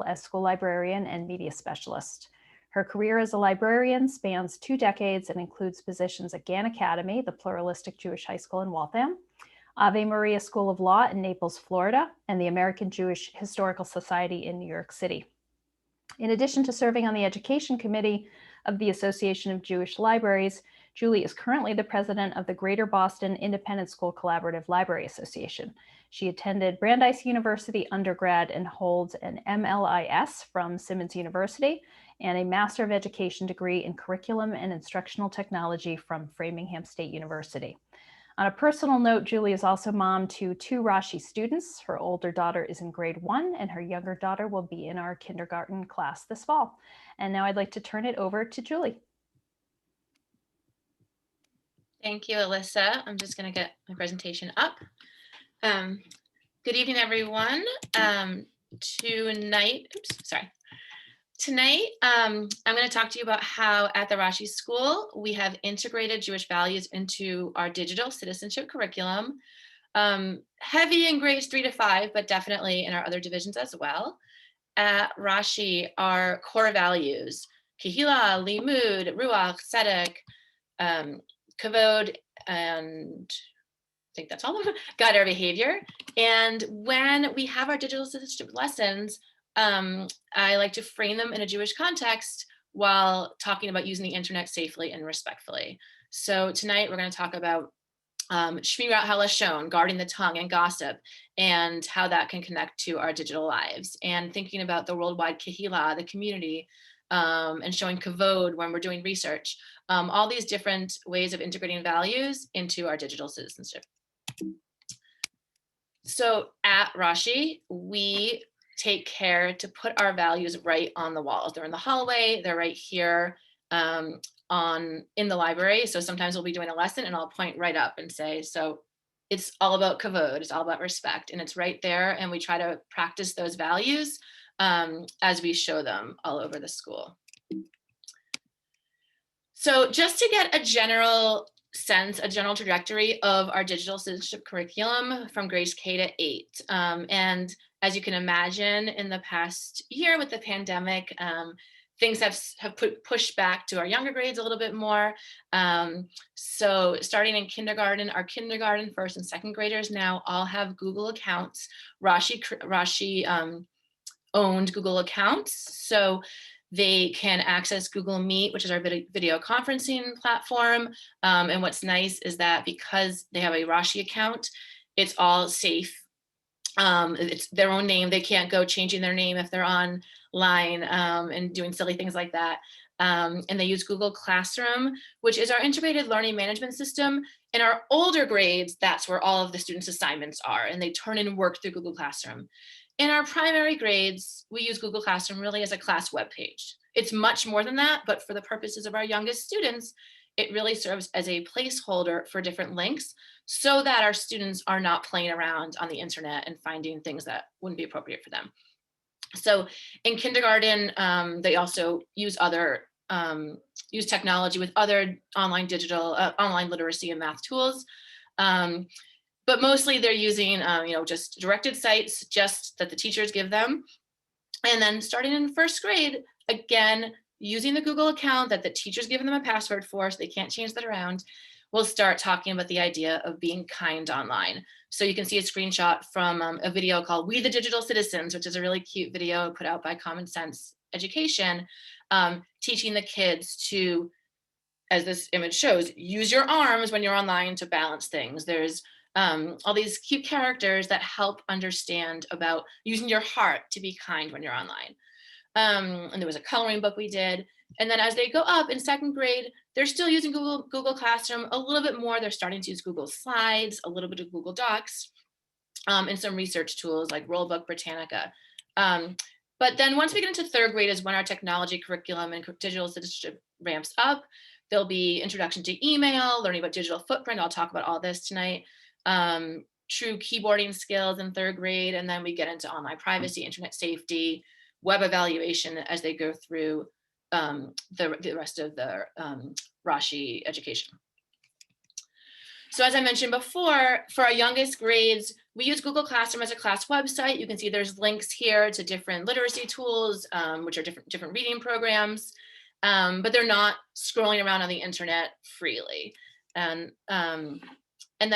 as school librarian and media specialist. Her career as a librarian spans 2 decades and includes positions at Gann Academy, the pluralistic Jewish high school in Waltham, Ave Maria School of Law in Naples, Florida, and the American Jewish Historical Society in New York City. In addition to serving on the Education Committee of the Association of Jewish Libraries, Julie is currently the president of the Greater Boston Independent School Collaborative Library Association. She attended Brandeis University undergrad and holds an MLIS from Simmons University and a Master of Education degree in Curriculum and Instructional Technology from Framingham State University. On a personal note, Julie is also mom to 2 Rashi students. Her older daughter is in grade 1 and her younger daughter will be in our kindergarten class this fall. And now I'd like to turn it over to Julie. Thank you, Alyssa. I'm just going to get my presentation up. Good evening, everyone. Tonight, I'm going to talk to you about how at the Rashi School, we have integrated Jewish values into our digital citizenship curriculum. Heavy in grades 3 to 5, but definitely in our other divisions as well. At Rashi, our core values, Kehillah, Limud, Ruach, Tzedek, Kavod, and I think that's all of them, guide our behavior. And when we have our digital citizenship lessons, I like to frame them in a Jewish context while talking about using the internet safely and respectfully. So tonight we're going to talk about Shmirat HaLashon, guarding the tongue and gossip, and how that can connect to our digital lives, and thinking about the worldwide Kehillah, the community, and showing kavod when we're doing research. All these different ways of integrating values into our digital citizenship. So at Rashi, we take care to put our values right on the walls. They're in the hallway, they're right here in the library. So sometimes we'll be doing a lesson and I'll point right up and say, so it's all about kavod, it's all about respect, and it's right there. And we try to practice those values as we show them all over the school. So just to get a general sense, a general trajectory of our digital citizenship curriculum from grades K to 8. And as you can imagine, in the past year with the pandemic, things have pushed back to our younger grades a little bit more. So starting in kindergarten, our kindergarten, first and second graders now all have Google accounts, Rashi owned Google accounts. So they can access Google Meet, which is our video conferencing platform. And what's nice is that because they have a Rashi account, it's all safe. It's their own name. They can't go changing their name if they're online and doing silly things like that. And they use Google Classroom, which is our integrated learning management system. In our older grades, that's where all of the students' assignments are, and they turn in work through Google Classroom. In our primary grades, we use Google Classroom really as a class webpage. It's much more than that, but for the purposes of our youngest students, it really serves as a placeholder for different links so that our students are not playing around on the internet and finding things that wouldn't be appropriate for them. So in kindergarten, they also use use technology with other online literacy and math tools. But mostly they're using, just directed sites, just that the teachers give them. And then starting in first grade, again, using the Google account that the teacher's given them a password for, so they can't change that around, we'll start talking about the idea of being kind online. So you can see a screenshot from a video called We the Digital Citizens, which is a really cute video put out by Common Sense Education, teaching the kids to, as this image shows, use your arms when you're online to balance things. There's all these cute characters that help understand about using your heart to be kind when you're online. And there was a coloring book we did. And then as they go up in second grade, they're still using Google Classroom a little bit more. They're starting to use Google Slides, a little bit of Google Docs, and some research tools like Rollbook, Britannica. But then once we get into third grade is when our technology curriculum and digital citizenship ramps up. There'll be introduction to email, learning about digital footprint. I'll talk about all this tonight. True keyboarding skills in third grade. And then we get into online privacy, internet safety, web evaluation as they go through the rest of the Rashi education. So as I mentioned before, for our youngest grades, we use Google Classroom as a class website. You can see there's links here to different literacy tools, which are different reading programs, but they're not scrolling around on the internet freely. And then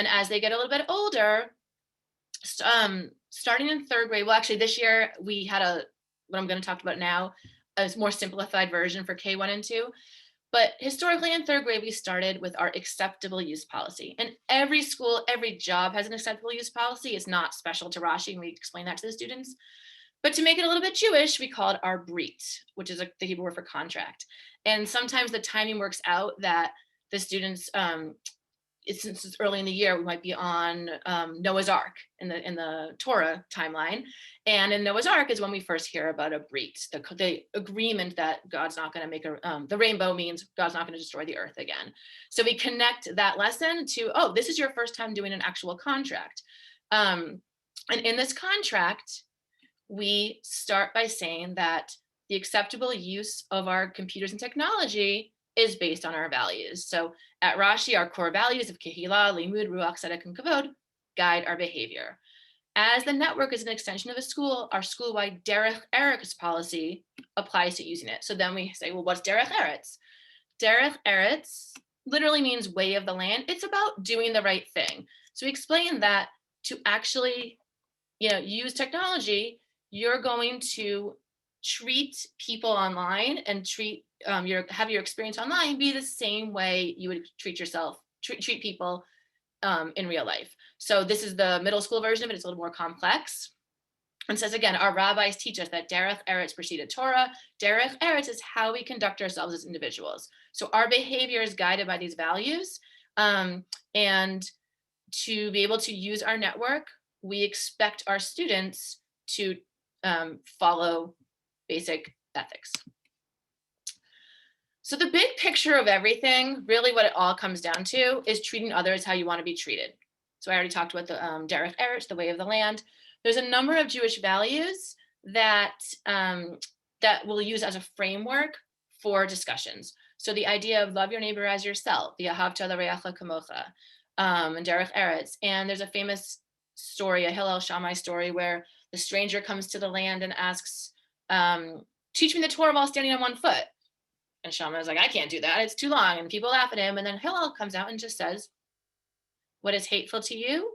as they get a little bit older, starting in 3rd grade, well, actually this year we had what I'm going to talk about now, a more simplified version for K1 and 2. But historically in 3rd grade, we started with our acceptable use policy. And every school, every job has an acceptable use policy. It's not special to Rashi, and we explain that to the students. But to make it a little bit Jewish, we call it our Brit, which is the Hebrew word for contract. And sometimes the timing works out that the students, since it's early in the year, we might be on Noah's Ark in the Torah timeline. And in Noah's Ark is when we first hear about a Brit, the agreement that God's not going to make the rainbow means God's not going to destroy the earth again. So we connect that lesson to, oh, this is your first time doing an actual contract. And in this contract, we start by saying that the acceptable use of our computers and technology is based on our values. So at Rashi, our core values of Kehillah, Limud, Ruach, Tzedek, and Kavod guide our behavior. As the network is an extension of the school, our school-wide Derech Eretz policy applies to using it. So then we say, well, what's Derech Eretz? Derech Eretz literally means way of the land. It's about doing the right thing. So we explain that to actually, use technology, you're going to treat people online and have your experience online be the same way you would treat people in real life. So this is the middle school version of it. It's a little more complex. And says again, our rabbis teach us that Derech Eretz preceded Torah. Derech Eretz is how we conduct ourselves as individuals. So our behavior is guided by these values. And to be able to use our network, we expect our students to follow basic ethics. So the big picture of everything, really what it all comes down to, is treating others how you want to be treated. So I already talked about the Derech Eretz, the way of the land. There's a number of Jewish values that we'll use as a framework for discussions. So the idea of love your neighbor as yourself, the Ahavta l'reacha kamocha, and Derech Eretz. And there's a famous story, a Hillel Shammai story, where the stranger comes to the land and asks, teach me the Torah while standing on one foot. And Shammai is like, I can't do that. It's too long. And people laugh at him. And then Hillel comes out and just says, what is hateful to you,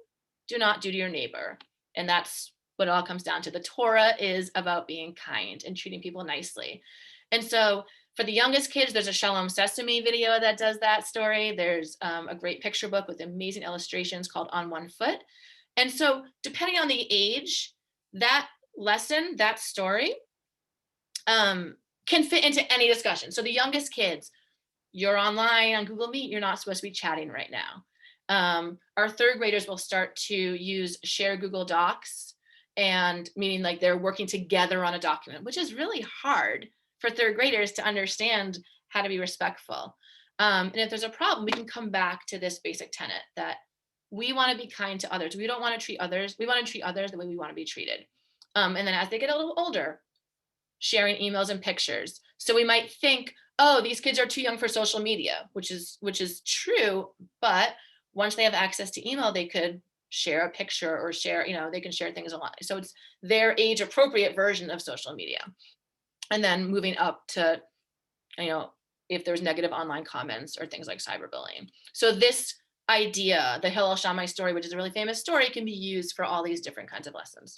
do not do to your neighbor. And that's what it all comes down to. The Torah is about being kind and treating people nicely. And so for the youngest kids, there's a Shalom Sesame video that does that story. There's a great picture book with amazing illustrations called On One Foot. And so depending on the age, that lesson, that story, can fit into any discussion. So the youngest kids, you're online on Google Meet, you're not supposed to be chatting right now. Our 3rd graders will start to use share Google Docs, and meaning like they're working together on a document, which is really hard for 3rd graders to understand how to be respectful. And if there's a problem, we can come back to this basic tenet that we want to be kind to others. We don't want to treat others. We want to treat others the way we want to be treated. And then as they get a little older, sharing emails and pictures. So we might think, oh, these kids are too young for social media, which is true. But once they have access to email, they could share a picture or share, they can share things a lot. So it's their age appropriate version of social media. And then moving up to, if there's negative online comments or things like cyberbullying. So this idea, the Hillel Shammai story, which is a really famous story, can be used for all these different kinds of lessons.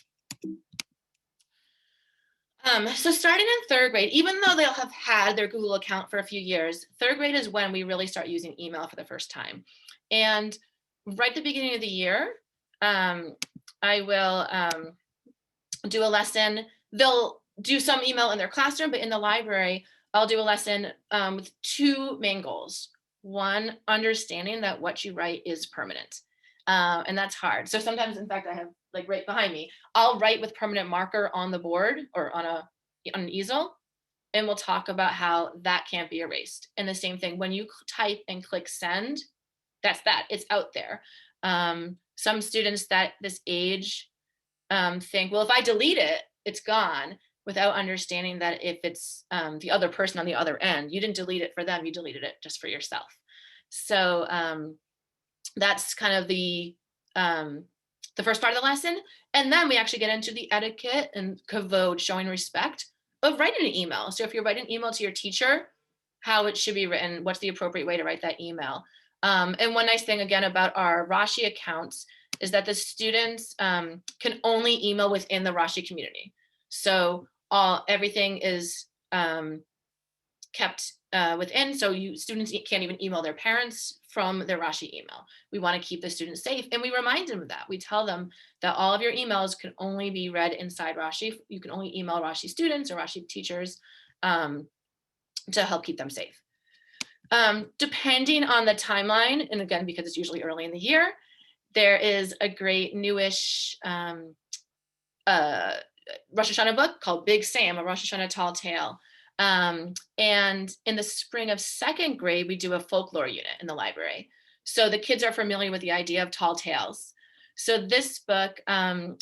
So starting in 3rd grade, even though they'll have had their Google account for a few years, 3rd grade is when we really start using email for the first time. And right at the beginning of the year, I will do a lesson. They'll do some email in their classroom, but in the library, I'll do a lesson with 2 main goals. One, understanding that what you write is permanent. And that's hard. So sometimes, in fact, I have like right behind me, I'll write with permanent marker on the board or on an easel, and we'll talk about how that can't be erased. And the same thing, when you type and click send, that's that, it's out there. Some students that this age think, well, if I delete it, it's gone, without understanding that if it's the other person on the other end, you didn't delete it for them, you deleted it just for yourself. So that's kind of the the first part of the lesson. And then we actually get into the etiquette and kavod, showing respect of writing an email. So if you're writing an email to your teacher, how it should be written, what's the appropriate way to write that email. And one nice thing again about our Rashi accounts is that the students can only email within the Rashi community. So everything is kept within. So students can't even email their parents from their Rashi email. We want to keep the students safe, and we remind them of that. We tell them that all of your emails can only be read inside Rashi. You can only email Rashi students or Rashi teachers to help keep them safe. Depending on the timeline, and again, because it's usually early in the year, there is a great newish Rosh Hashanah book called Big Sam, a Rosh Hashanah tall tale. And in the spring of second grade, we do a folklore unit in the library. So the kids are familiar with the idea of tall tales. So this book, and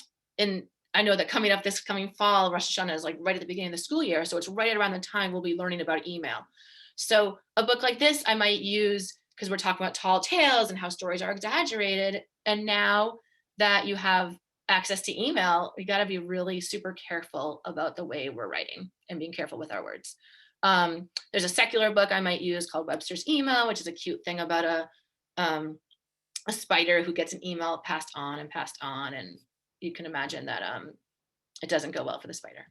I know that coming up this coming fall, Rosh Hashanah is like right at the beginning of the school year. So it's right around the time we'll be learning about email. So a book like this I might use because we're talking about tall tales and how stories are exaggerated. And now that you have access to email, we got to be really super careful about the way we're writing and being careful with our words. There's a secular book I might use called Webster's Email, which is a cute thing about a spider who gets an email passed on. And you can imagine that it doesn't go well for the spider.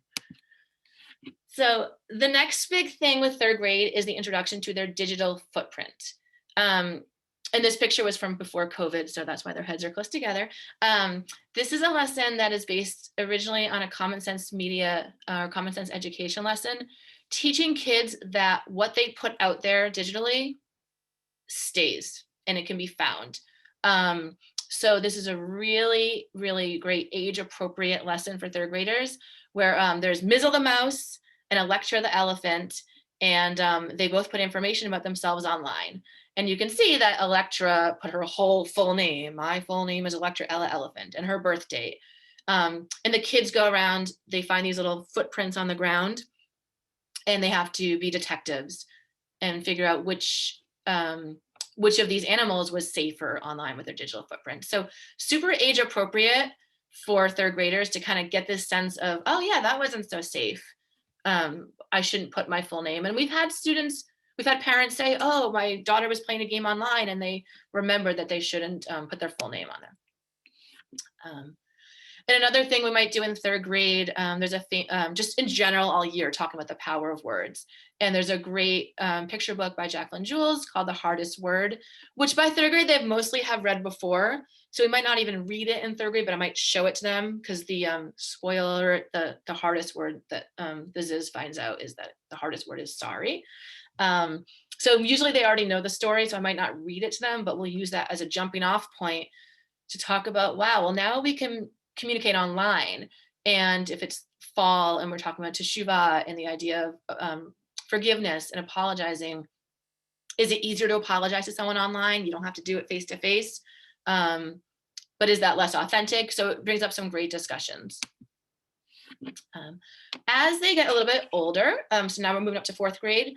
So the next big thing with third grade is the introduction to their digital footprint. And this picture was from before COVID, so that's why their heads are close together. This is a lesson that is based originally on a common sense media or common sense education lesson, teaching kids that what they put out there digitally stays and it can be found. So this is a really, really great age appropriate lesson for third graders where there's Mizzle the mouse and Electra the elephant, and they both put information about themselves online. And you can see that Electra put her whole full name. My full name is Electra Ella Elephant, and her birth date. And the kids go around, they find these little footprints on the ground, and they have to be detectives and figure out which of these animals was safer online with their digital footprint. So super age appropriate for third graders to kind of get this sense of, oh yeah, that wasn't so safe. I shouldn't put my full name. And we've had parents say, oh, my daughter was playing a game online and they remembered that they shouldn't put their full name on there. And another thing we might do in third grade, there's just in general all year talking about the power of words. And there's a great picture book by Jacqueline Jules called The Hardest Word, which by third grade they mostly have read before. So we might not even read it in third grade, but I might show it to them because the spoiler, the hardest word that the Ziz finds out is that the hardest word is sorry. So usually they already know the story, so I might not read it to them, but we'll use that as a jumping off point to talk about, wow, well now we can communicate online. And if it's fall and we're talking about teshuvah and the idea of forgiveness and apologizing, is it easier to apologize to someone online? You don't have to do it face to face. But is that less authentic? So it brings up some great discussions. As they get a little bit older, so now we're moving up to fourth grade,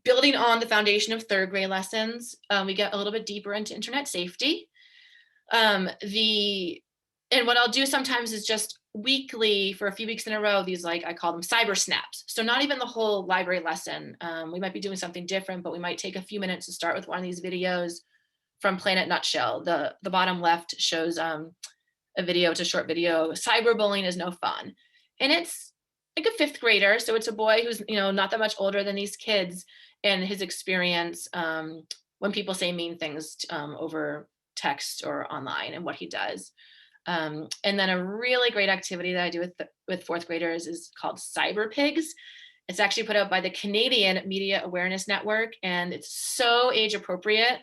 building on the foundation of third grade lessons, we get a little bit deeper into internet safety. And what I'll do sometimes is just weekly for a few weeks in a row, these I call them cyber snaps. So not even the whole library lesson. We might be doing something different, but we might take a few minutes to start with one of these videos from Planet Nutshell. The bottom left shows a video, it's a short video, cyberbullying is no fun. And it's like a fifth grader. So it's a boy who's, not that much older than these kids and his experience when people say mean things over text or online and what he does. And then a really great activity that I do with fourth graders is called Cyber Pigs. It's actually put out by the Canadian Media Awareness Network, and it's so age appropriate.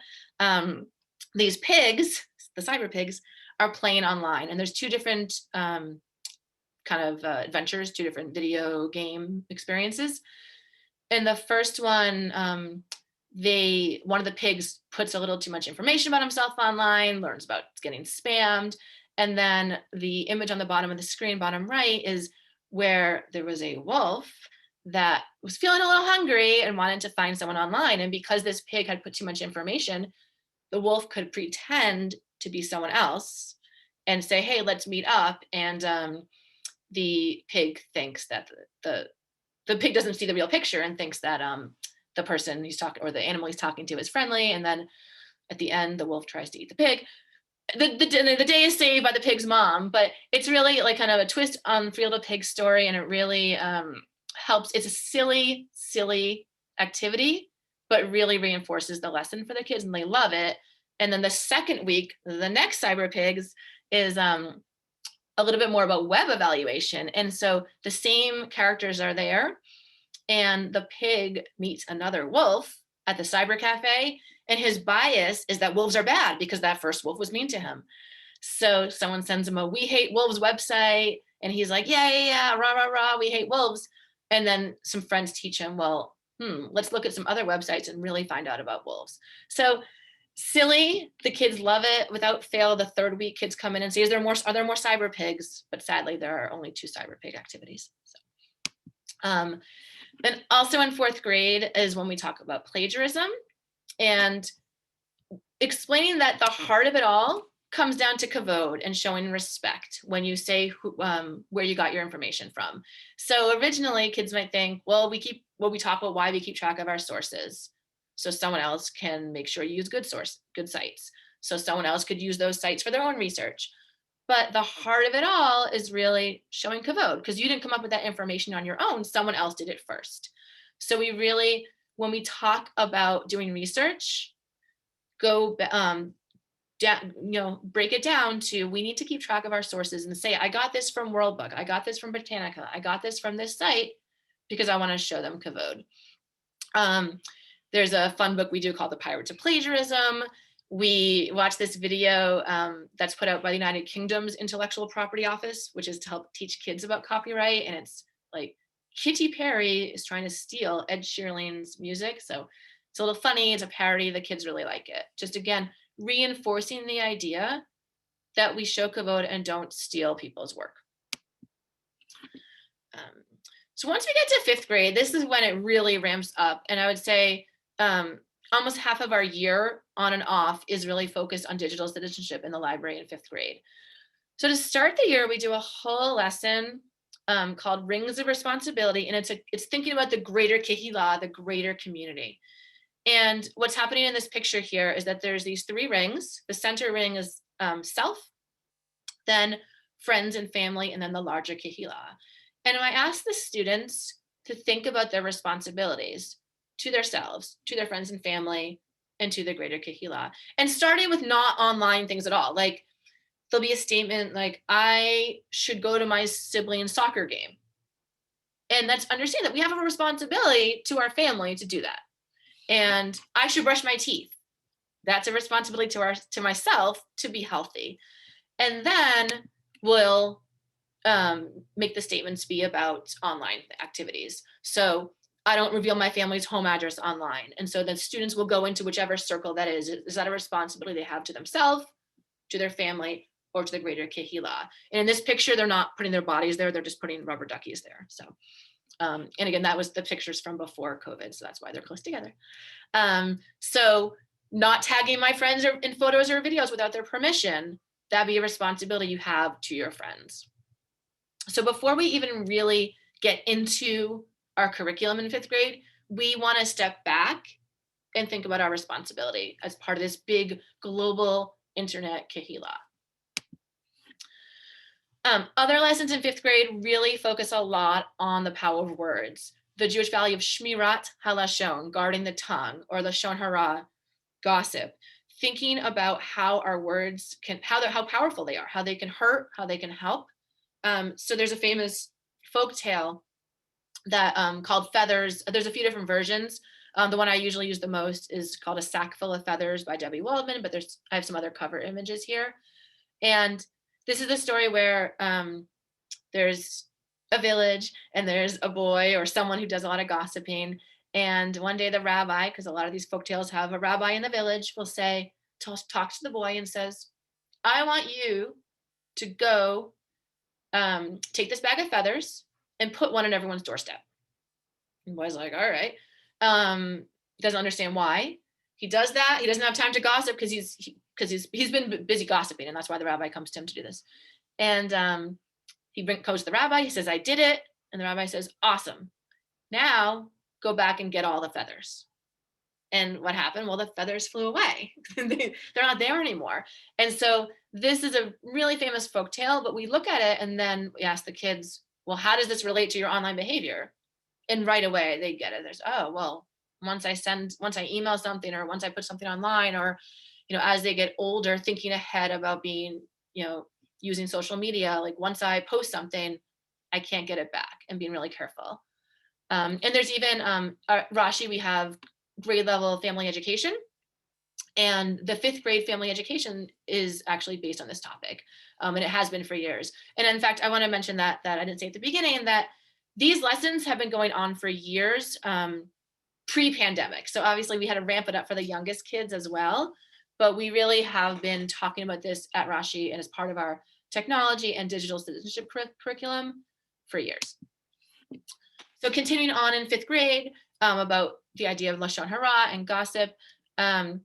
These pigs, the cyber pigs, are playing online, and there's two different adventures, two different video game experiences. And the first one, one of the pigs puts a little too much information about himself online, learns about getting spammed. And then the image on the bottom of the screen, bottom right, is where there was a wolf that was feeling a little hungry and wanted to find someone online. And because this pig had put too much information, the wolf could pretend to be someone else and say, hey, let's meet up. And the pig thinks that the pig doesn't see the real picture and thinks that the person he's talking, or the animal he's talking to, is friendly. And then at the end, the wolf tries to eat the pig. The day is saved by the pig's mom, but it's really like kind of a twist on Field of Pigs story, and it really helps. It's a silly activity, but really reinforces the lesson for the kids, and they love it. And then the second week, the next Cyber Pigs is a little bit more about web evaluation, and so the same characters are there, and the pig meets another wolf at the cyber cafe, and his bias is that wolves are bad because that first wolf was mean to him. So someone sends him a "We Hate Wolves" website, and he's like, yeah, rah, rah, rah, we hate wolves. And then some friends teach him, well, let's look at some other websites and really find out about wolves. So silly, the kids love it. Without fail, the third week, kids come in and say, are there more cyber pigs? But sadly, there are only 2 cyber pig activities. So, and also in 4th grade is when we talk about plagiarism, and explaining that the heart of it all comes down to kavod and showing respect when you say where you got your information from. So originally, kids might think, well, we talk about why we keep track of our sources, so someone else can make sure you use good sites. So someone else could use those sites for their own research. But the heart of it all is really showing kavod, because you didn't come up with that information on your own. Someone else did it first. So we really, when we talk about doing research, go break it down to, we need to keep track of our sources and say, I got this from World Book, I got this from Britannica, I got this from this site, because I want to show them kavod. There's a fun book we do called The Pirates of Plagiarism. We watch this video that's put out by the United Kingdom's Intellectual Property Office, which is to help teach kids about copyright. And it's like Katy Perry is trying to steal Ed Sheeran's music. So it's a little funny. It's a parody. The kids really like it. Just again, reinforcing the idea that we show kavod and don't steal people's work. So once we get to 5th grade, this is when it really ramps up. And I would say almost half of our year on and off is really focused on digital citizenship in the library in 5th grade. So to start the year, we do a whole lesson called Rings of Responsibility. And it's thinking about the greater Kehillah, the greater community. And what's happening in this picture here is that there's these 3 rings. The center ring is self, then friends and family, and then the larger Kehillah. And I asked the students to think about their responsibilities to themselves, to their friends and family, and to the greater Kehillah. And starting with not online things at all. Like there'll be a statement like, I should go to my sibling's soccer game. And let's understand that we have a responsibility to our family to do that. And I should brush my teeth. That's a responsibility to myself to be healthy. And then we'll make the statements be about online activities. So I don't reveal my family's home address online. And so the students will go into whichever circle that is. Is that a responsibility they have to themselves, to their family, or to the greater Kehillah? And in this picture, they're not putting their bodies there. They're just putting rubber duckies there. So, and again, that was the pictures from before COVID. So that's why they're close together. So not tagging my friends in photos or videos without their permission, that'd be a responsibility you have to your friends. So before we even really get into our curriculum in 5th grade, we want to step back and think about our responsibility as part of this big global internet Kehillah. Other lessons in 5th grade really focus a lot on the power of words. The Jewish value of shmirat halashon, guarding the tongue, or lashon hara, gossip. Thinking about how our words how powerful they are, how they can hurt, how they can help. So there's a famous folk tale that called Feathers. There's a few different versions. The one I usually use the most is called A Sack Full of Feathers by Debbie Waldman, but I have some other cover images here. And this is the story where there's a village and there's a boy or someone who does a lot of gossiping. And one day the rabbi, because a lot of these folk tales have a rabbi in the village, will say, talks to the boy and says, I want you to go take this bag of feathers and put one on everyone's doorstep. And the boy's like, all right. Doesn't understand why he does that. He doesn't have time to gossip because because he's been busy gossiping, and that's why the rabbi comes to him to do this. And he goes to the rabbi. He says, "I did it," and the rabbi says, "Awesome. Now go back and get all the feathers." And what happened? Well, the feathers flew away. They're not there anymore. And so this is a really famous folk tale, but we look at it and then we ask the kids, well, how does this relate to your online behavior? And right away they get it. There's, oh, well, once I email something, or once I put something online, or, as they get older, thinking ahead about being, using social media, like once I post something, I can't get it back, and being really careful. And there's even Rashi, we have grade level family education, and the 5th grade family education is actually based on this topic, and it has been for years. And in fact, I want to mention that I didn't say at the beginning, that these lessons have been going on for years, pre-pandemic. So obviously we had to ramp it up for the youngest kids as well, but we really have been talking about this at Rashi and as part of our technology and digital citizenship curriculum for years. So continuing on in 5th grade, about the idea of Lashon Hara and gossip. And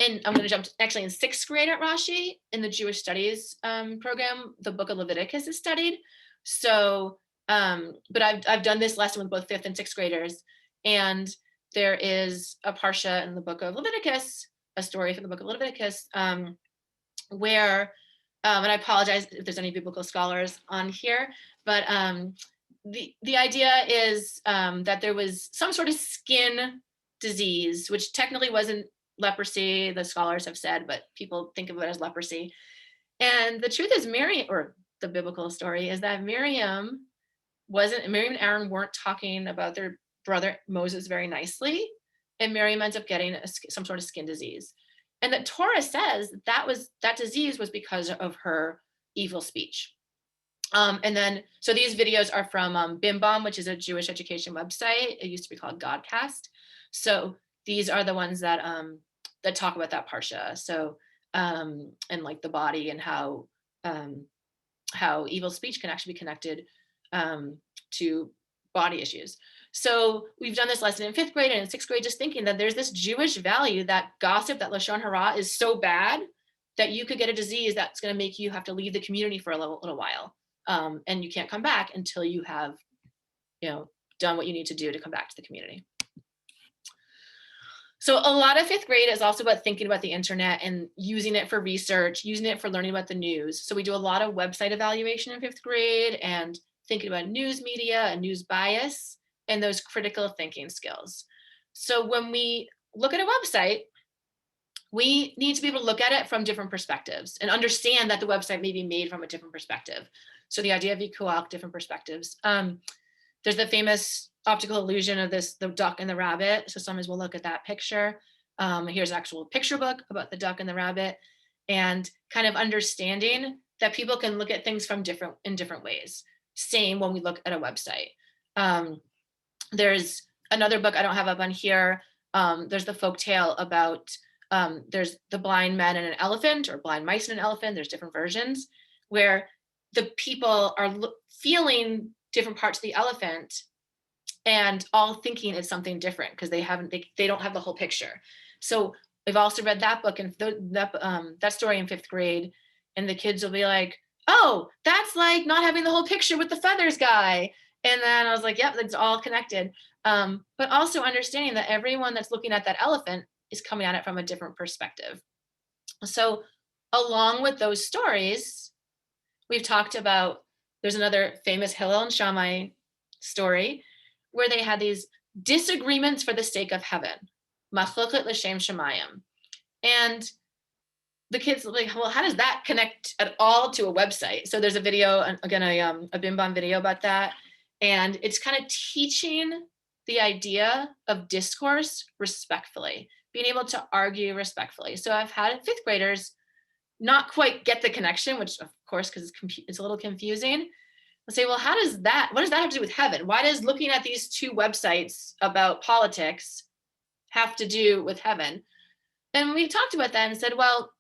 I'm going to jump actually in 6th grade at Rashi, in the Jewish Studies program, the book of Leviticus is studied. So, but I've done this lesson with both 5th and 6th graders. And there is a parsha in the book of Leviticus, a story from the book of Leviticus, where, and I apologize if there's any biblical scholars on here, but the idea is that there was some sort of skin disease, which technically wasn't leprosy, the scholars have said, but people think of it as leprosy. And the truth is, Miriam, or the biblical story is that Miriam and Aaron weren't talking about their brother Moses very nicely, and Miriam ends up getting some sort of skin disease. And the Torah says that disease was because of her evil speech. And then, so these videos are from Bim which is a Jewish education website. It used to be called Godcast. So these are the ones that talk about that parsha. So, and like the body, and how evil speech can actually be connected to body issues. So we've done this lesson in 5th grade and in 6th grade, just thinking that there's this Jewish value that gossip, that Lashon Hara, is so bad that you could get a disease that's going to make you have to leave the community for a little while. And you can't come back until you have, done what you need to do to come back to the community. So a lot of 5th grade is also about thinking about the internet and using it for research, using it for learning about the news. So we do a lot of website evaluation in 5th grade, and thinking about news media and news bias and those critical thinking skills. So when we look at a website, we need to be able to look at it from different perspectives and understand that the website may be made from a different perspective. So the idea of vikuach, different perspectives. There's the famous optical illusion of the duck and the rabbit. So sometimes we'll look at that picture. Here's an actual picture book about the duck and the rabbit, and kind of understanding that people can look at things in different ways. Same when we look at a website. There's another book I don't have up on here. There's the folk tale about, there's the blind men and an elephant, or blind mice and an elephant. There's different versions where the people are feeling different parts of the elephant and all thinking it's something different because they don't have the whole picture. So I've also read that book and that story in 5th grade, and the kids will be like, oh, that's like not having the whole picture with the feathers guy. And then I was like, yep, it's all connected. But also understanding that everyone that's looking at that elephant is coming at it from a different perspective. So along with those stories, we've talked about, there's another famous Hillel and Shammai story where they had these disagreements for the sake of heaven, machloket l'shem shamayim. And the kids were like, well, how does that connect at all to a website? So there's a video, again, a Bim Bam video about that. And it's kind of teaching the idea of discourse respectfully, being able to argue respectfully. So I've had 5th graders not quite get the connection, which of course, because it's a little confusing. I'll say, well, what does that have to do with heaven? Why does looking at these 2 websites about politics have to do with heaven? And we talked about that and said, well,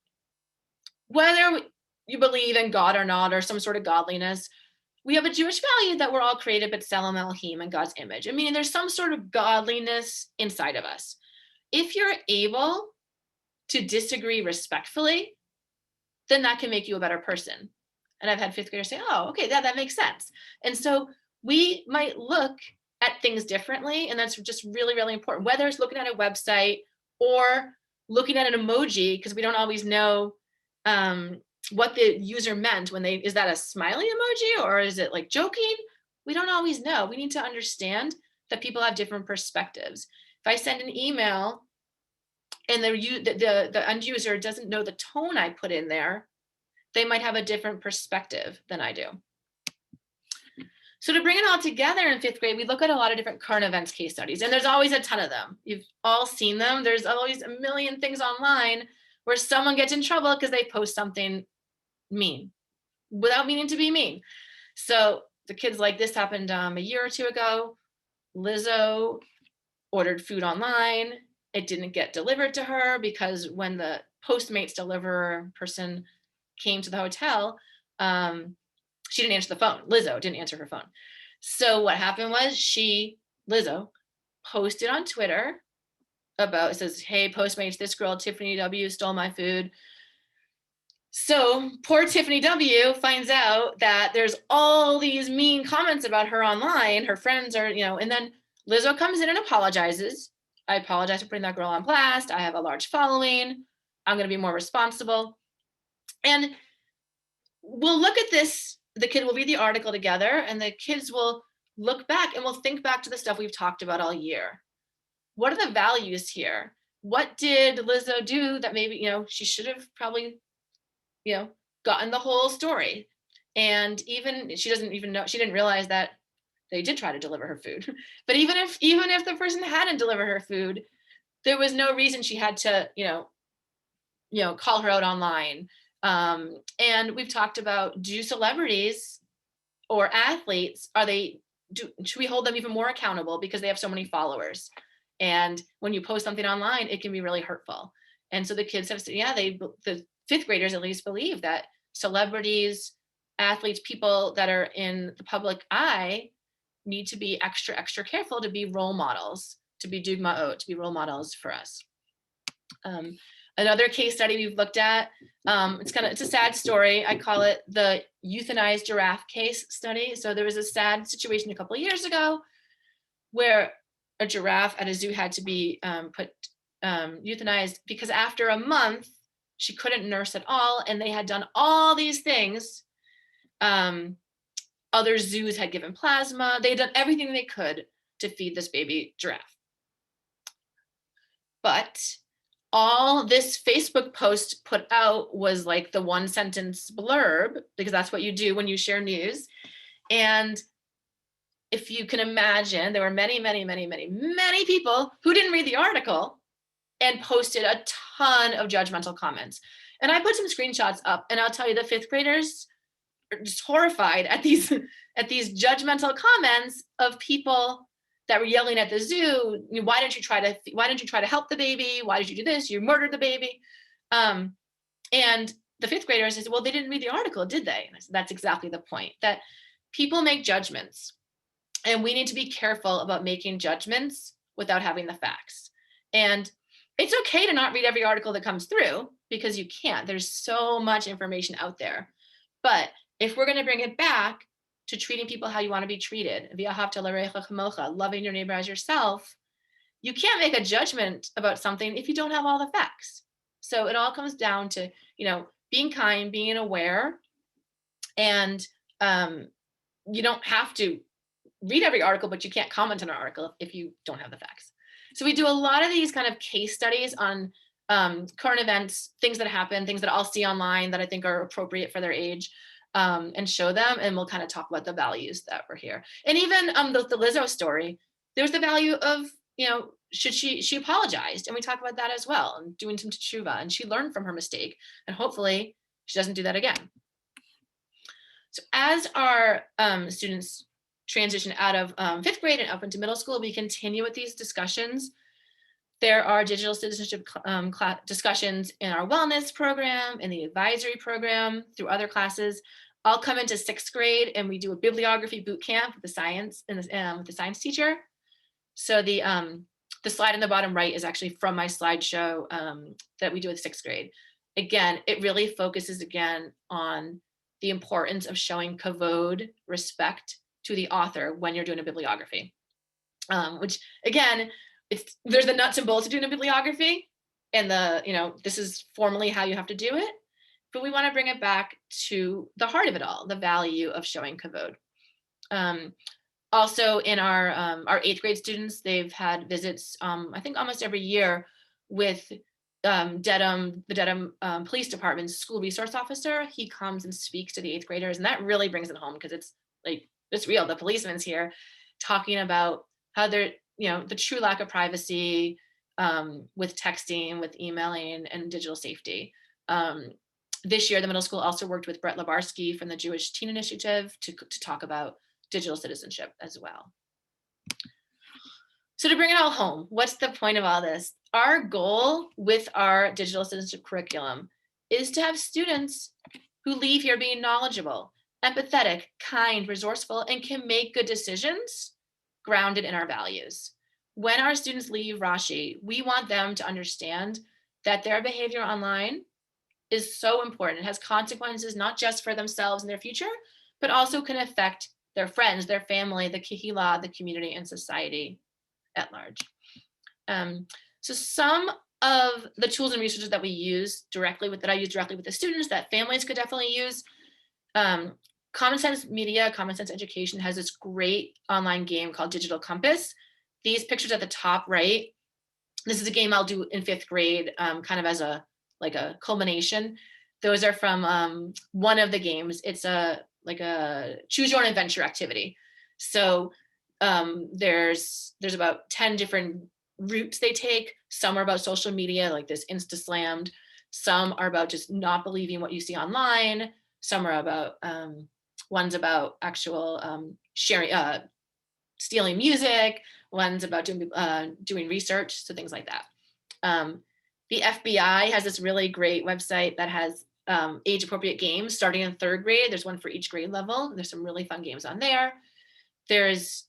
whether you believe in God or not, or some sort of godliness, we have a Jewish value that we're all created b'tselem Elohim, in God's image. I mean, there's some sort of godliness inside of us. If you're able to disagree respectfully, then that can make you a better person. And I've had fifth graders say, oh, okay, that makes sense. And so we might look at things differently. And that's just really, really important, whether it's looking at a website or looking at an emoji, because we don't always know what the user meant when is that a smiley emoji or is it like joking? We don't always know. We need to understand that people have different perspectives. If I send an email and the end user doesn't know the tone I put in there, they might have a different perspective than I do. So to bring it all together in fifth grade, we look at a lot of different current events case studies, and there's always a ton of them. You've all seen them. There's always a million things online where someone gets in trouble because they post something mean without meaning to be mean. So the kids like this happened a year or two ago. Lizzo ordered food online. It didn't get delivered to her because when the Postmates deliverer person came to the hotel, she didn't answer the phone. Lizzo didn't answer her phone. So what happened was Lizzo posted on Twitter about, it says, hey, Postmates, this girl, Tiffany W, stole my food. So poor Tiffany W finds out that there's all these mean comments about her online. Her friends are, and then Lizzo comes in and apologizes. I apologize for putting that girl on blast. I have a large following. I'm going to be more responsible. And we'll look at this. The kid will read the article together and the kids will look back and we'll think back to the stuff we've talked about all year. What are the values here? What did Lizzo do that maybe, she should have probably, gotten the whole story? And even she doesn't even know, she didn't realize that they did try to deliver her food. But even if the person hadn't delivered her food, there was no reason she had to, call her out online. And we've talked about, do celebrities or athletes, should we hold them even more accountable because they have so many followers? And when you post something online, it can be really hurtful. And so the kids have, the fifth graders at least believe that celebrities, athletes, people that are in the public eye need to be extra careful to be role models, to be dugmaot, to be role models for us. Another case study we've looked at, it's a sad story. I call it the euthanized giraffe case study. So there was a sad situation a couple of years ago where a giraffe at a zoo had to be euthanized because after a month, she couldn't nurse at all. And they had done all these things. Other zoos had given plasma. They had done everything they could to feed this baby giraffe. But all this Facebook post put out was like the one sentence blurb, because that's what you do when you share news. And if you can imagine, there were many people who didn't read the article and posted a ton of judgmental comments. And I put some screenshots up, and I'll tell you, the fifth graders are just horrified at these judgmental comments of people that were yelling at the zoo. Why didn't you try to help the baby? Why did you do this? You murdered the baby. And the fifth graders said, well, they didn't read the article, did they? And I said, that's exactly the point, that people make judgments, and we need to be careful about making judgments without having the facts. And it's okay to not read every article that comes through, because you can't. There's so much information out there. But if we're going to bring it back to treating people how you want to be treated, loving your neighbor as yourself, you can't make a judgment about something if you don't have all the facts. So it all comes down to, being kind, being aware, and you don't have to read every article, but you can't comment on an article if you don't have the facts. So we do a lot of these kind of case studies on current events, things that happen, things that I'll see online that I think are appropriate for their age, and show them, and we'll kind of talk about the values that were here. And even the Lizzo story, there's the value of, she apologized, and we talk about that as well, and doing some teshuva, and she learned from her mistake, and hopefully she doesn't do that again. So as our students transition out of fifth grade and up into middle school, we continue with these discussions. There are digital citizenship discussions in our wellness program, in the advisory program, through other classes. I'll come into sixth grade and we do a bibliography boot camp with the science teacher. So the slide in the bottom right is actually from my slideshow that we do with sixth grade. again, it really focuses again on the importance of showing kavod, respect to the author when you're doing a bibliography. Which again, there's the nuts and bolts of doing a bibliography, and this is formally how you have to do it. But we want to bring it back to the heart of it all, the value of showing kavod. Also, in our 8th grade students, they've had visits, I think almost every year, with the Dedham Police Department's school resource officer. He comes and speaks to the 8th graders, and that really brings it home, because it's real. The policeman's here talking about how they're, the true lack of privacy with texting, with emailing, and digital safety. This year, the middle school also worked with Brit from the Jewish Teen Initiative to talk about digital citizenship as well. So to bring it all home, what's the point of all this? Our goal with our digital citizenship curriculum is to have students who leave here being knowledgeable, empathetic, kind, resourceful, and can make good decisions grounded in our values. When our students leave Rashi, we want them to understand that their behavior online is so important. It has consequences not just for themselves and their future, but also can affect their friends, their family, the Kehillah, the community, and society at large. So some of the tools and resources that we use that I use directly with the students that families could definitely use. Common Sense Media, Common Sense Education has this great online game called Digital Compass. These pictures at the top right, this is a game I'll do in 5th grade, kind of as a culmination. Those are from one of the games. It's a choose your own adventure activity. So there's about 10 different routes they take. Some are about social media, like this Insta slammed. Some are about just not believing what you see online. Some are about one's about actual sharing, stealing music. One's about doing research, so things like that. The FBI has this really great website that has age-appropriate games starting in 3rd grade. There's one for each grade level. There's some really fun games on there. There's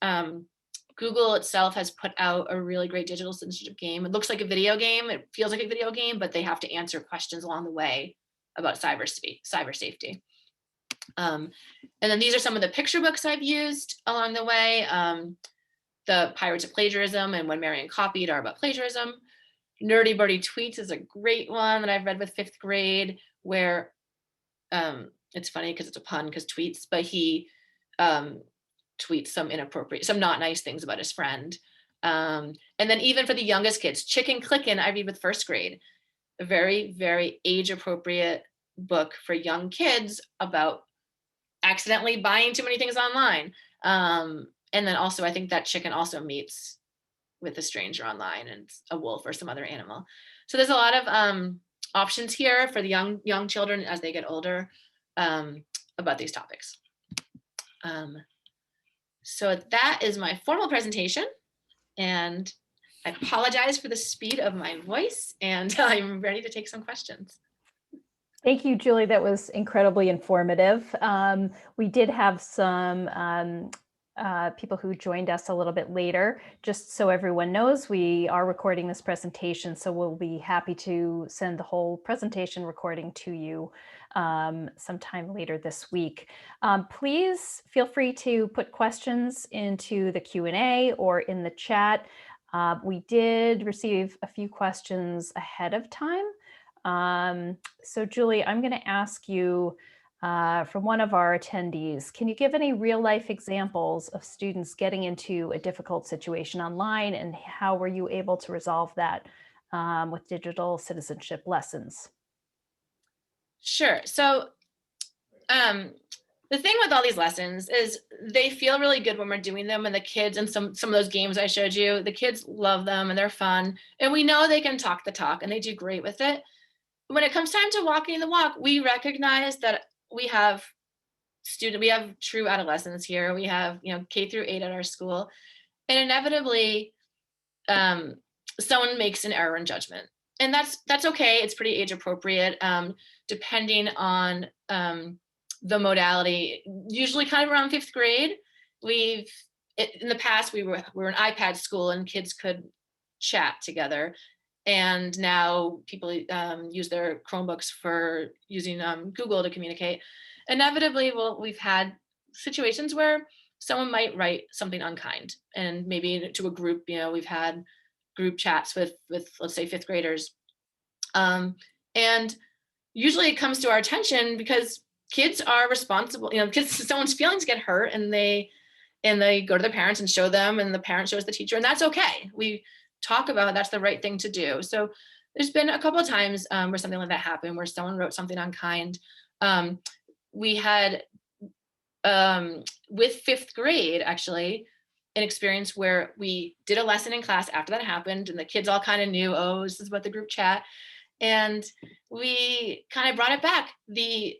Google itself has put out a really great digital citizenship game. It looks like a video game. It feels like a video game, but they have to answer questions along the way about cyber safety. And then these are some of the picture books I've used along the way. The Pirates of Plagiarism and When Marion Copied are about plagiarism. Nerdy Birdie Tweets is a great one that I've read with 5th grade, where it's funny because it's a pun because tweets, but he tweets some not nice things about his friend. And then even for the youngest kids, Chicken Clickin' I read with 1st grade, a very, very age appropriate book for young kids about accidentally buying too many things online. And then also I think that chicken also meets with a stranger online and a wolf or some other animal. So there's a lot of options here for the young children as they get older about these topics. So that is my formal presentation, and I apologize for the speed of my voice, and I'm ready to take some questions. Thank you, Julie. That was incredibly informative. We did have some people who joined us a little bit later. Just so everyone knows, we are recording this presentation, so we'll be happy to send the whole presentation recording to you sometime later this week. Please feel free to put questions into the Q&A or in the chat. We did receive a few questions ahead of time. So Julie, I'm going to ask you from one of our attendees, can you give any real life examples of students getting into a difficult situation online, and how were you able to resolve that with digital citizenship lessons? Sure. So the thing with all these lessons is they feel really good when we're doing them, and the kids, and some of those games I showed you, the kids love them and they're fun, and we know they can talk the talk and they do great with it. When it comes time to walking the walk, we recognize that we have true adolescents here. We have, K through 8 at our school, and inevitably someone makes an error in judgment, and that's okay. It's pretty age appropriate, depending on the modality. Usually kind of around 5th grade. In the past we were an iPad school, and kids could chat together. And now people use their Chromebooks for using Google to communicate. Inevitably, we've had situations where someone might write something unkind, and maybe to a group, we've had group chats with let's say fifth graders. And usually it comes to our attention because kids are responsible, kids, someone's feelings get hurt, and they go to their parents and show them, and the parent shows the teacher, and that's okay. We talk about that's the right thing to do. So there's been a couple of times where something like that happened, where someone wrote something unkind. We had with fifth grade, actually, an experience where we did a lesson in class after that happened, and the kids all kind of knew, oh, this is about the group chat. And we kind of brought it back. The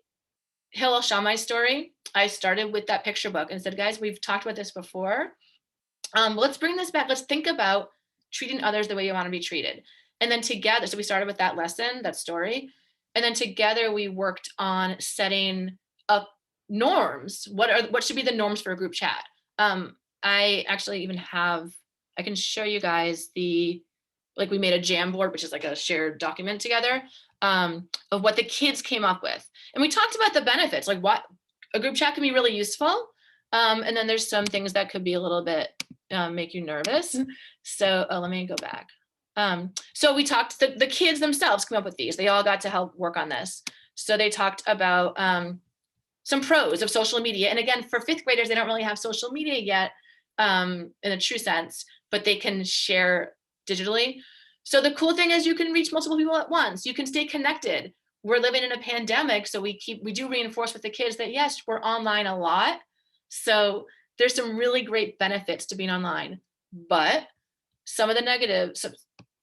Hillel Shammai story, I started with that picture book and said, guys, we've talked about this before. Let's bring this back. Let's think about treating others the way you want to be treated. And then together, so we started with that lesson, that story. And then together we worked on setting up norms. What should be the norms for a group chat? I actually even I can show you guys we made a Jamboard, which is like a shared document together, of what the kids came up with. And we talked about the benefits, like what a group chat can be really useful. And then there's some things that could be a little bit make you nervous. So let me go back. So we talked, the kids themselves came up with these. They all got to help work on this. So they talked about some pros of social media. And again, for fifth graders, they don't really have social media yet in a true sense, but they can share digitally. So the cool thing is you can reach multiple people at once. You can stay connected. We're living in a pandemic, so we do reinforce with the kids that yes, we're online a lot. So there's some really great benefits to being online, but some of the negatives,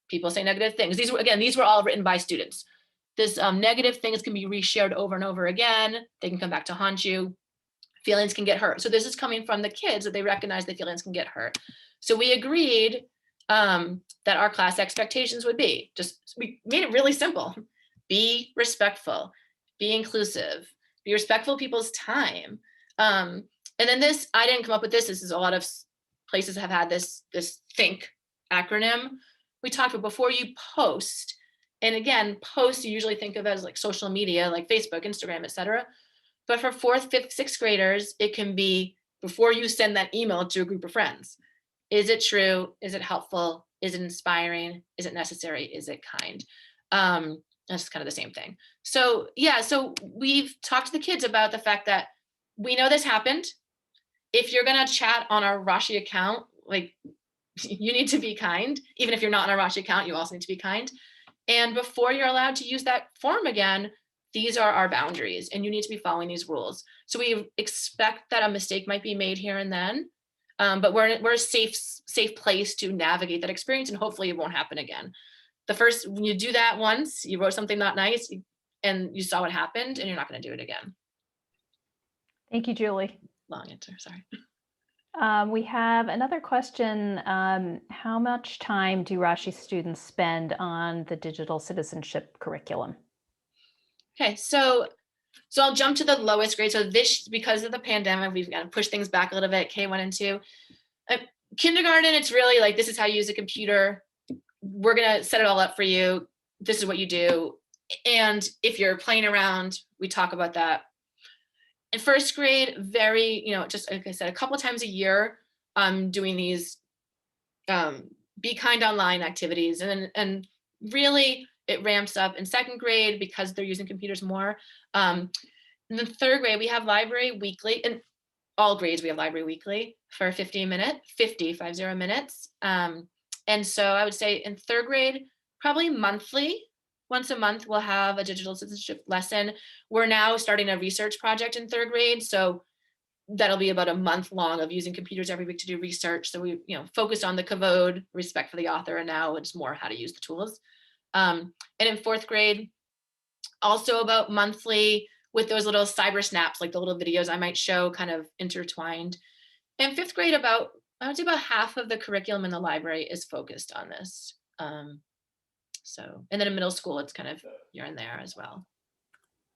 people say negative things. These were all written by students. This negative things can be reshared over and over again. They can come back to haunt you. Feelings can get hurt. So this is coming from the kids, that they recognize that feelings can get hurt. So we agreed that our class expectations would be we made it really simple. Be respectful, be inclusive, be respectful of people's time. And then this, I didn't come up with this. This is a lot of places have had this THINK acronym. We talked about before you post, and again, post you usually think of as like social media, like Facebook, Instagram, etc. But for fourth, fifth, sixth graders, it can be before you send that email to a group of friends. Is it true? Is it helpful? Is it inspiring? Is it necessary? Is it kind? That's kind of the same thing. So yeah, so we've talked to the kids about the fact that we know this happened. If you're gonna chat on our Rashi account, you need to be kind. Even if you're not on our Rashi account, you also need to be kind. And before you're allowed to use that form again, these are our boundaries, and you need to be following these rules. So we expect that a mistake might be made here and then, but we're a safe place to navigate that experience, and hopefully it won't happen again. When you do that once, you wrote something not nice, and you saw what happened, and you're not going to do it again. Thank you, Julie. Long answer, sorry. We have another question. How much time do Rashi students spend on the digital citizenship curriculum? Okay, so I'll jump to the lowest grade. So this, because of the pandemic, we've got to push things back a little bit, K1 and 2. Kindergarten, it's really like, this is how you use a computer. We're going to set it all up for you. This is what you do. And if you're playing around, we talk about that. In first grade, very, just like I said, a couple of times a year, I'm doing these be kind online activities. And really, it ramps up in second grade because they're using computers more. In the third grade, we have library weekly. In all grades, we have library weekly for 50 minutes. And so I would say in third grade, probably monthly, once a month, we'll have a digital citizenship lesson. We're now starting a research project in third grade. So that'll be about a month long of using computers every week to do research. So we focused on the kavod, respect for the author, and now it's more how to use the tools. And in fourth grade, also about monthly with those little cyber snaps, like the little videos I might show kind of intertwined. In fifth grade, I would say about half of the curriculum in the library is focused on this. And then in middle school, it's kind of here and there as well.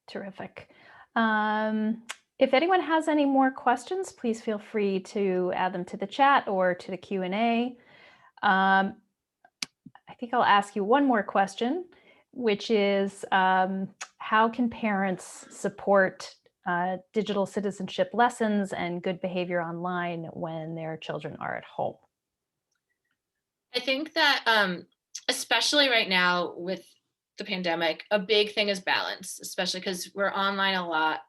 Terrific. If anyone has any more questions, please feel free to add them to the chat or to the Q&A. I think I'll ask you one more question, which is how can parents support digital citizenship lessons and good behavior online when their children are at home? I think that especially right now with the pandemic, a big thing is balance, especially because we're online a lot.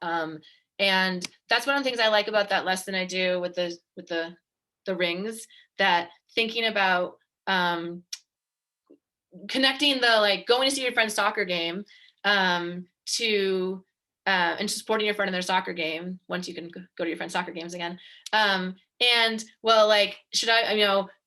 And that's one of the things I like about that lesson I do with the rings, that thinking about connecting the like going to see your friend's soccer game to and supporting your friend in their soccer game once you can go to your friend's soccer games again. And well, like, should I,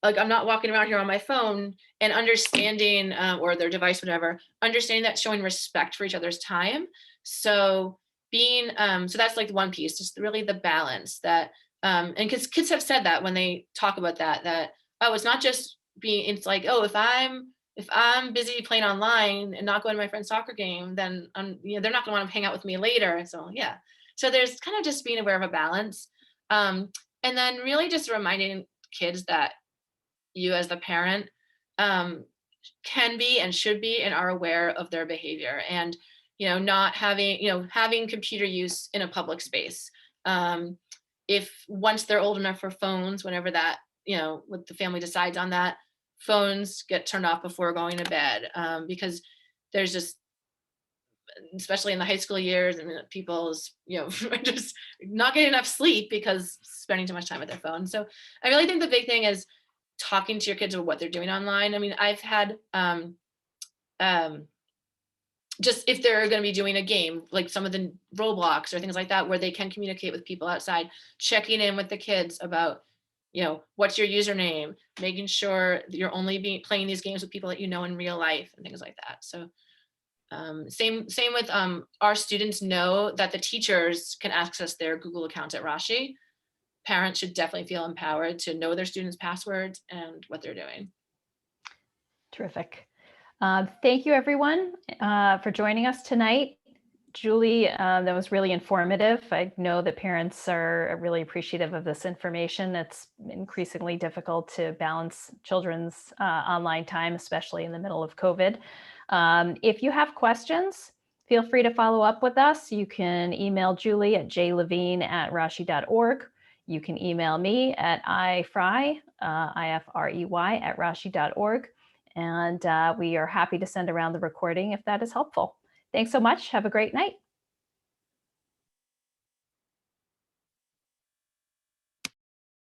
like, I'm not walking around here on my phone, and understanding, or their device, whatever, understanding that showing respect for each other's time. So being, so that's like one piece, just really the balance that, and because kids have said that when they talk about that, oh, it's not just being, it's like, oh, if I'm busy playing online and not going to my friend's soccer game, then they're not going to want to hang out with me later. So yeah, so there's kind of just being aware of a balance, and then really just reminding kids that you as the parent can be and should be and are aware of their behavior, and not having computer use in a public space. If once they're old enough for phones, whenever that what the family decides on that, phones get turned off before going to bed, because there's just, especially in the high school years, and people's just not getting enough sleep because spending too much time with their phone. So I really think the big thing is talking to your kids about what they're doing online. I mean, I've had just if they're going to be doing a game, like some of the Roblox or things like that, where they can communicate with people outside, checking in with the kids about, what's your username, making sure that you're only playing these games with people that you know in real life and things like that. So same with our students know that the teachers can access their Google account at Rashi. Parents should definitely feel empowered to know their students' passwords and what they're doing. Terrific. Thank you, everyone, for joining us tonight. Julie, that was really informative. I know that parents are really appreciative of this information. It's increasingly difficult to balance children's online time, especially in the middle of COVID. If you have questions, feel free to follow up with us. You can email Julie at jlevine@rashi.org. You can email me at ifrey, ifrey @rashi.org. And we are happy to send around the recording if that is helpful. Thanks so much. Have a great night.